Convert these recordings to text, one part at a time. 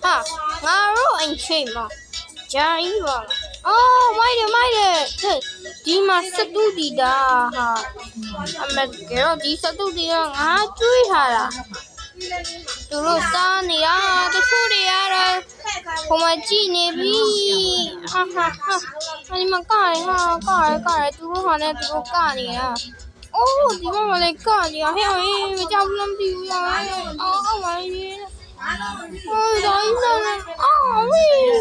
ဟာငါတို့အိမ်ချိတ်မှာဂျာကြီးပါအော်မိုက်တယ်ဒီမှာစတူဒီတာဟာအမေကတော့ဒီစတူဒီကငါကျွေးထားတာသူတို့စားနေရတချို့တွေကတော့ဟိုမှာကြည့်နေပြီဟာဒီမှာကရသူတို့ဟာနဲ့သူတို့ကနေရအိုးဒီမှာလည်းကနေရဟဲ့မကြောက်ဘူးမသိဘူးရအော်မလေး哦，等一下呢！啊，喂，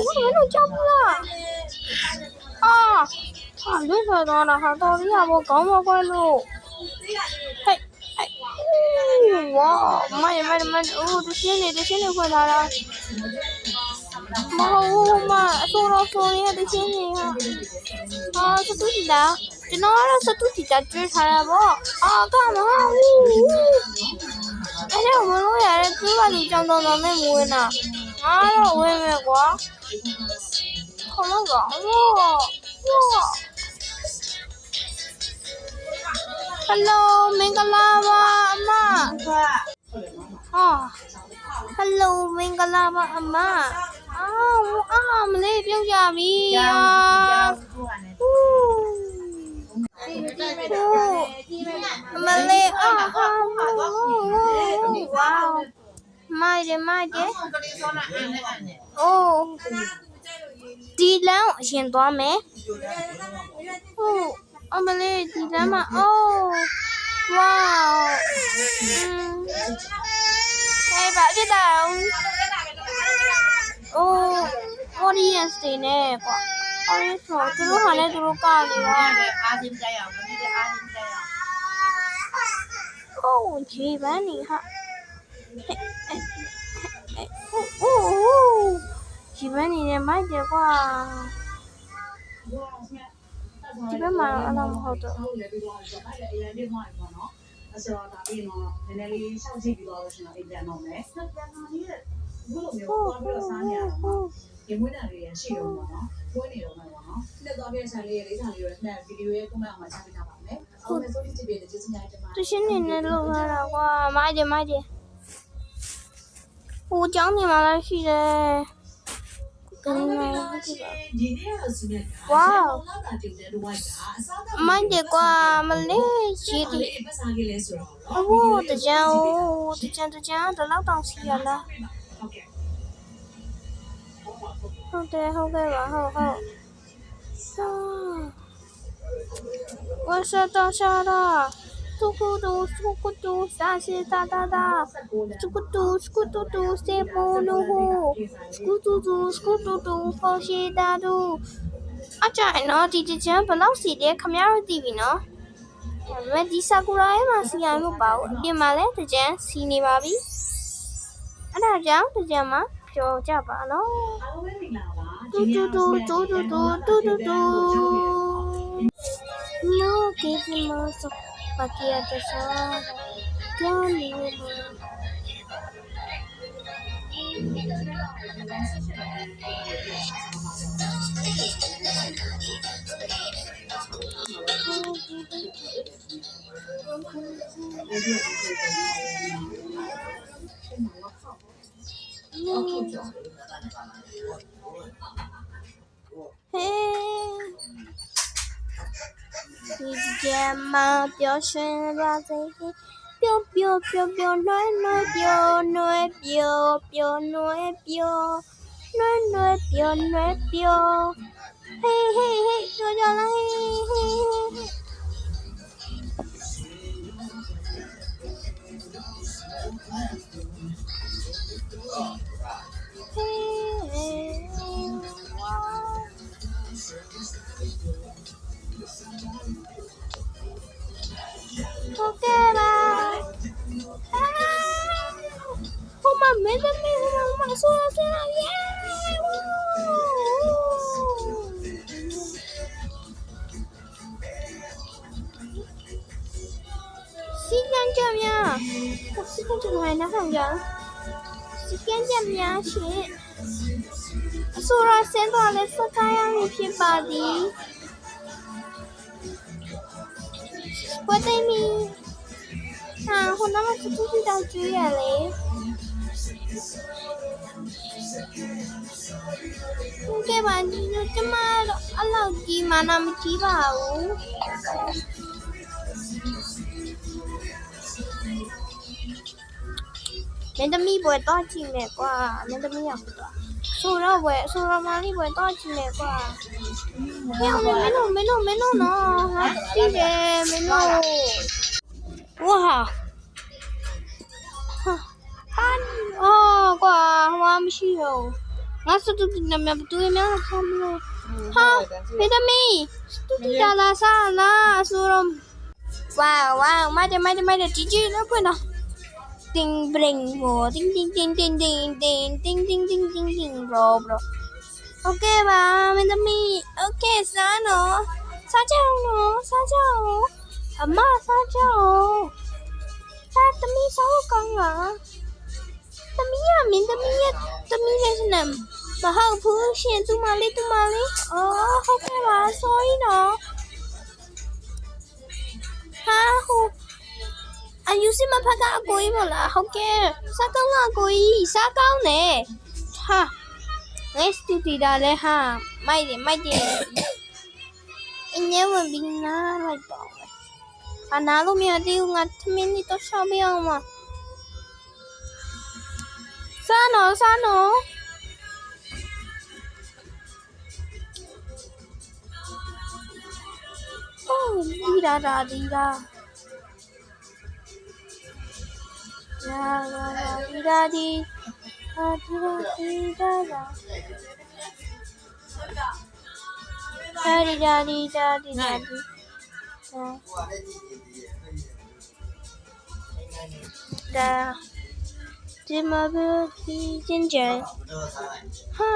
我没有叫不啦！啊，累死我了！哈，到底要不搞么怪路？嘿，哇，慢点，哦，这现在回来了。妈，说你还得现在哈。啊，这都是的，这哪了？这都是的，追上来不？啊，干嘛？哎呀，我们也是嘴巴里讲到那没摸呢，啊，我也没过，好那个，哇 ，Hello， မင်္ဂလာပါအမ，Hello မင်္ဂလာပါအမမလေးပြုတ်ကြပြီမလေးဝါမိုက်တယ်အိုးဒီလမ်းအရင်သွားမယ်အမလေးဒီလမ်းမှာအိုးဝါဟဲ့ဘာဖြစ်တာအိုး audience တွေနဲ့ကွာaudience ဆိုသူတို့ဟာလည်းသူတို့ကနေတာအားချင်းကြရအောင်ဒီတဲ့အားချင်းကြရအောင်အိုးဂျေဘန်နီဟာဂျေဘန်နီနဲ့မိုက်တယ်ကွာဒီဘက်မှာတော့အဲ့လိုမဟုတ်တော့အဲ့ဆိုတော့ဒါပြီးတော့နည်းနည်းလေးရှောက်ကြည့်ပြီးတော့ရှင်တော့အိမ်ပြန်တော့မယ်။ပြန်လာနေတဲ့ဘုလိုမျိုးသွားပြီးတော့စားနေရတော့ဒီမွေးတာလေးရရှိတော့မှာနော်။မွေးနေတော့မှာနော်။လက်သွားပြီးဆန်လေးလေးစားလေးရတဲ့ဗီဒီယိုရဲ့ comment မှာချပေးထားပါမယ်။အော်မယ်ဆိုဒီကြည့်ပြီးကျေးဇူးများတင်ပါတယ်။သူရှင်းနေနေလို့လာတာကွာမိုက်တယ်။ဟိုကျောင်းနေမှာလည်းရှိတယ်။哇！慢点挂，没嘞，姐的。这讲，这老东西了。好的吧，好。我说到啥了？嘟咕嘟，啥是哒，嘟咕嘟，谁不努呼？嘟嘟，好些大嘟。အကြိုင်နော်ဒီတကြံဘယ်လောက်စီလဲခမရတို့သိပြီနော်ဒါပေမဲ့ဒီဆာကူရာရဲ့မှာစီရမပေါ့အပြင်မှာလည်းတကြံစီနေပါပြီအဲ့ဒါကြောင့်တကြံမှာပြောကြပါနော်တူနော်ကေဒီမစပါကီယာတဆာကြောင်းနေ姐妈表示把这些表暖表嘿说着了嘿OK 吧我们没说了耶时间怎么样？我时间怎么还拿上着？时间怎么样？是。ဆိုတော့ဆင်းသွားလဲစကားရမဖြစ်ပါသည်ဘယ်တိုင်မီဟိုနာမစတူဒီတောက်ကျွေးရလေ ကဲပါဒီတော့ကျမတော့အဲ့လောက်ကြီးမာနာမကြီးပါဘူးမင်းသမီးဘွယ်တော့ကြည့်မယ်ကွာမင်းသမီးရောက်တော့ဆိုတော့ဘွယ်ဆိုတော့မလေးဘွယ်တော့ကြည့်မယ်ကွာမင်းတို့နော်ငါကြည့်တယ်မင်းတို့ဝါကွာဟွာမရှိရောငါစတူဒီနမဘတူများဆမ်းမလို့ဟာမင်းသမီးစတူဒီလာစားလာဆိုတော့ဝါမိုက်တယ်ကြီးတော့ဖွင့်တော့ting bring wo ting bro okay ပါမင်းသမီး okay စားနော်စားကြအောင်နော်စားကြအောင်အမစားကြအောင်စားသမီးစားကောင်းလားသမီးရမင်းသမီးရဲ့သမီးလည်းစနမဟုတ်ဘူးရှင်သူမလေးအော်ဟုတ်ကဲ့ပါ sorry နော်ဟာဟိုအယူစီမဖကအကိုကြီးမလားဟုတ်ကဲ့စားကောင်းလားကိုကြီးစားကောင်းတယ်ဟာငါစတူဒီဒါလဲဟာမိုက်တယ်အင်းရဲ့ဝင်ပြီးနားလိုက်ပါအနာလို့မရသေးဘူးငါသမင်းလေးတော့ရှောင်းပြအောင်မစားနော်အိုးဒီဒါလာဒီဒါဒီမှာပဲဒီကျင်းကျန်ဟာ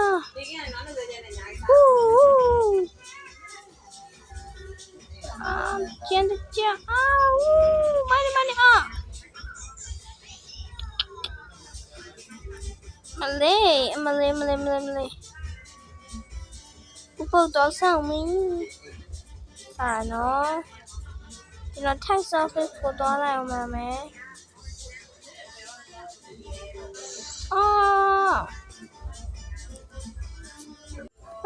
ကျန်ကြမိုင်းမလေးဘုတ်တော့ဆောင်မင်းနော်ကျွန်တော် text office ကိုသွားလိုက်အောင်ပါမယ်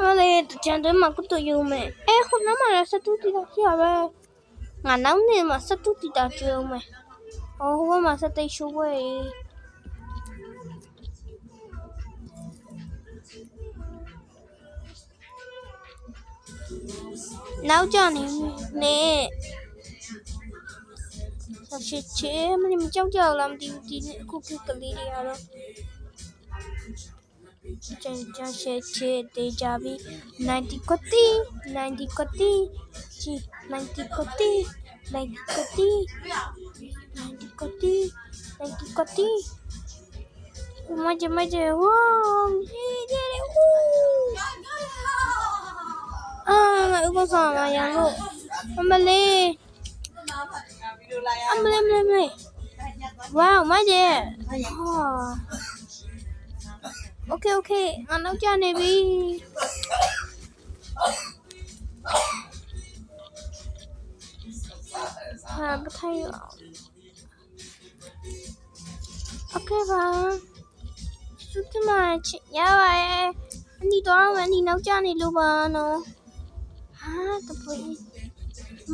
မလေးကျန်တယ်မှာကတော့ယူမယ်ခုနမှလည်းစတူတီတာရှိရပဲငါနောက်နေ့မှာစတူတီတာကျုံမယ်ဟိုမှာစတိတ်ရှိုးပွဲနောက်ကြနေဆက်ချေမင်းမကြောက်ကြလားမသိဘူးဒီခုကလေးတွေကတော့ကျန်ချေတေးကြပြီ90ကိုတီမကြဝေါဒီဥပစာမရလို့အမလေးဝေါမကြโอเคငါနောက်ကျနေပြီ不太有 okay ပါစုတမချရပါရဲ့အနီတော့မနီနောက်ကျနေလို့ပါနော်ဟာတပွေး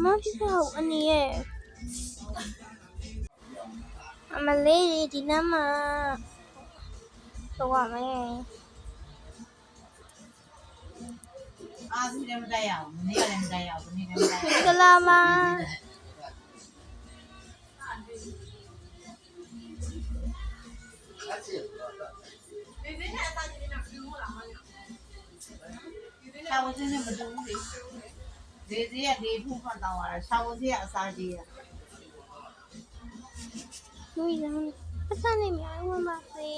မဖြစ်ပါဘူးအနီရဲ့အမလေးဒီနမ်းမှာတော့ရမယ်ဒီလည်းမတိုက်ရအောင်မနေ့ကလည်းမတိုက်ရအောင်ဒီနေ့လည်းမတိုက်ရအောင်ကလာမဆောင်းစင်းနဲ့မတူဘူးလေဒီကဒီဖူးဖတ်တော့ရဆောင်းစင်းအစားကြီးရလူရမ်းပတ်စံနေများဝင်ပါစေ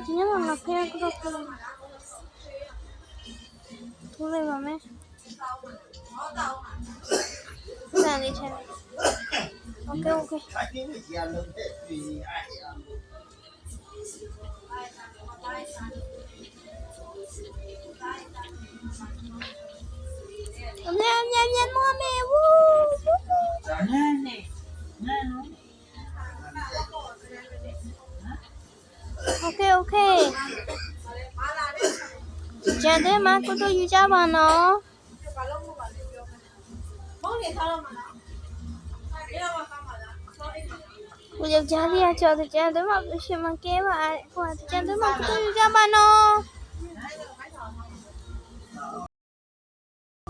ဒီနေ့မှငါဖျက်ကတော့ထိုးလိုက်ပါမယ်စံလေးချင်โอเคမြန်မမေဝူနန်း โอเคโอเคကျန်တဲ့မှာကိုတို့ယူကြပါနော် မုန်းနေထားတော့မလား ကိုယောက်ျားလေးကကြော်တဲ့ကျန်တဲ့မှာရှင်မကဲပါဟိုကျန်တဲ့မှာကိုတို့ယူကြပါနော်